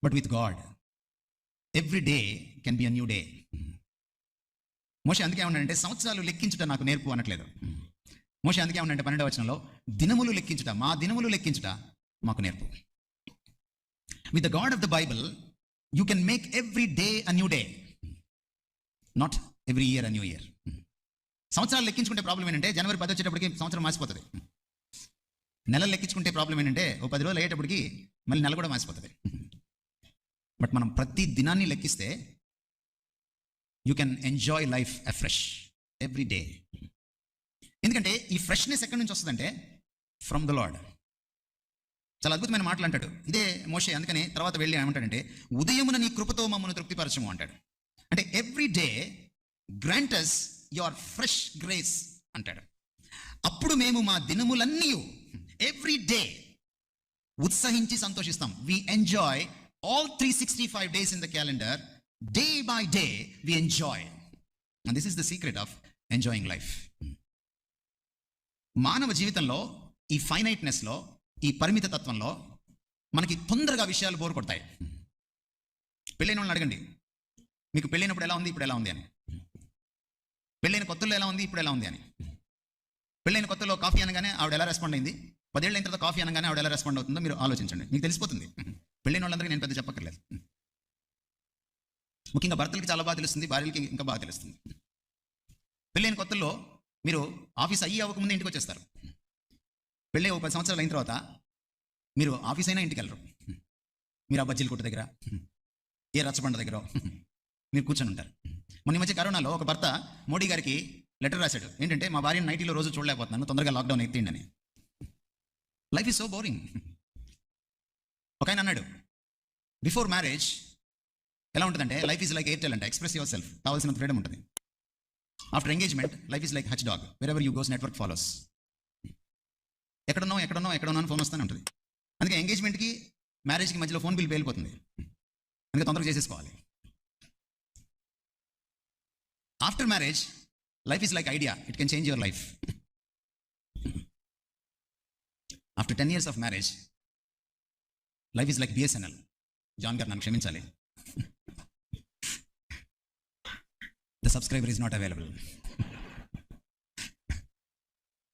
But with God every day can be a new day. మోషే అందుకే ఉన్నాడంటే సంవత్సరాలు లెక్కించుట నాకు నేర్పు అనట్లేదు. మోషే అందుకే ఉన్నాడంటే 12వ వచనంలో దినములు లెక్కించుట, మా దినములు లెక్కించుట మాకు నేర్పు. With the God of the Bible you can make every day a new day, not every year a new year. సంవత్సరాలు లెక్కించుకుంటే ప్రాబ్లం ఏంటంటే జనవరి 10 వచ్చేటప్పటికి సంవత్సరం మాసిపోతుంది. నెలలు లెక్కించుకుంటే ప్రాబ్లం ఏంటంటే ఓ 10 రోజులు అయ్యేటప్పటికి మళ్ళీ నెల కూడా మాసిపోతుంది. బట్ మనం ప్రతి దినాన్ని లెక్కిస్తే you can enjoy life afresh every day. ఎందుకంటే ఈ ఫ్రెష్నెస్ ఎక్కడి నుంచి వస్తుందంటే ఫ్రమ్ ద లార్డ్. చాలా అద్భుతమైన మాటలు అంటాడు ఇదే మోషే. అందుకని తర్వాత వెళ్ళి ఏమంటాడంటే ఉదయమున నీ కృపతో మమ్మల్ని తృప్తిపరచము అంటాడు. అంటే every day grant us your fresh grace అంటాడు. అప్పుడు మేము మా దినములన్నీ ఎవ్రీ డే ఉత్సహించి సంతోషిస్తాం. We enjoy all 365 days in the calendar, day by day we enjoy, and this is the secret of enjoying life. మానవ జీవితంలో ఈ ఫైనైట్నెస్లో, ఈ పరిమిత తత్వంలో మనకి తొందరగా విషయాలు బోర్ కొడతాయి. పెళ్ళైన వాళ్ళని అడగండి, మీకు పెళ్ళైనప్పుడు ఎలా ఉంది, ఇప్పుడు ఎలా ఉంది అని. పెళ్ళైన కొత్తలో ఎలా ఉంది, ఇప్పుడు ఎలా ఉంది అని. పెళ్ళైన కొత్తలో కాఫీ అనగానే ఆవిడ ఎలా రెస్పాండ్ అయింది, 10 ఏళ్ళైన తర్వాత కాఫీ అనగానే ఆవిడ ఎలా రెస్పాండ్ అవుతుందో మీరు ఆలోచించండి, మీకు తెలిసిపోతుంది. పెళ్ళైన వాళ్ళందరికీ నేను పెద్ద చెప్పక్కర్లేదు. ముఖ్యంగా భర్తలకి చాలా బాగా తెలుస్తుంది, భార్యలకి ఇంకా బాగా తెలుస్తుంది. పెళ్ళైన కొత్తల్లో మీరు ఆఫీస్ అవ్వకముందే ఇంటికి వచ్చేస్తారు. పెళ్ళి 10 సంవత్సరాలు అయిన తర్వాత మీరు ఆఫీస్ అయినా ఇంటికి వెళ్ళరు. మీరు ఆ బజ్జీల కొట్టు దగ్గర, ఏ రచ్చబండ దగ్గర మీరు కూర్చొని ఉంటారు. మొన్న ఈ మధ్య కరోనాలో ఒక భర్త మోడీ గారికి లెటర్ రాశాడు. ఏంటంటే మా భార్యను నైటీలో రోజు చూడలేకపోతున్నాను, తొందరగా లాక్డౌన్ ఎత్తిండి అని. Life is so boring. ఒక ఆయన అన్నాడు బిఫోర్ మ్యారేజ్ ఎలా ఉంటుందంటే లైఫ్ ఈజ్ లైక్ ఎయిర్టెల్ అంటే ఎక్స్ప్రెస్ యువర్ సెల్ఫ్, కావాల్సినంత ఫ్రీడమ్ ఉంటుంది. After engagement life is like Hutch dog, wherever you goes network follows. ఎక్కడున్నావు ఫోన్ వస్తూనే ఉంటుంది. అందుకే ఎంగేజ్మెంట్కి మ్యారేజ్కి మధ్యలో ఫోన్ బిల్ పేలిపోతుంది. అందుకే తొందరగా చేసేసుకోవాలి. After marriage life is like idea, it can change your life. After 10 years of marriage life is like BSNL. John గారు నన్ను క్షమించాలి, the subscriber is not available.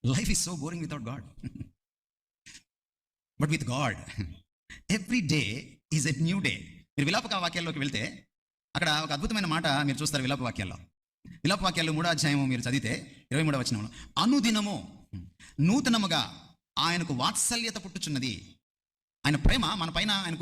Life is so boring without God. But with God every day is a new day. మీరు విలాప వాక్యాల్లోకి వెళ్తే అక్కడ ఒక అద్భుతమైన మాట మీరు చూస్తారు. విలాప వాక్యాల్లో 3వ అధ్యాయము మీరు చదివితే 23వ వచనంలో అనుదినము నూతనముగా ఆయనకు వాత్సల్యత పుట్టుచున్నది. ఆయన ప్రేమ మన పైన ఆయన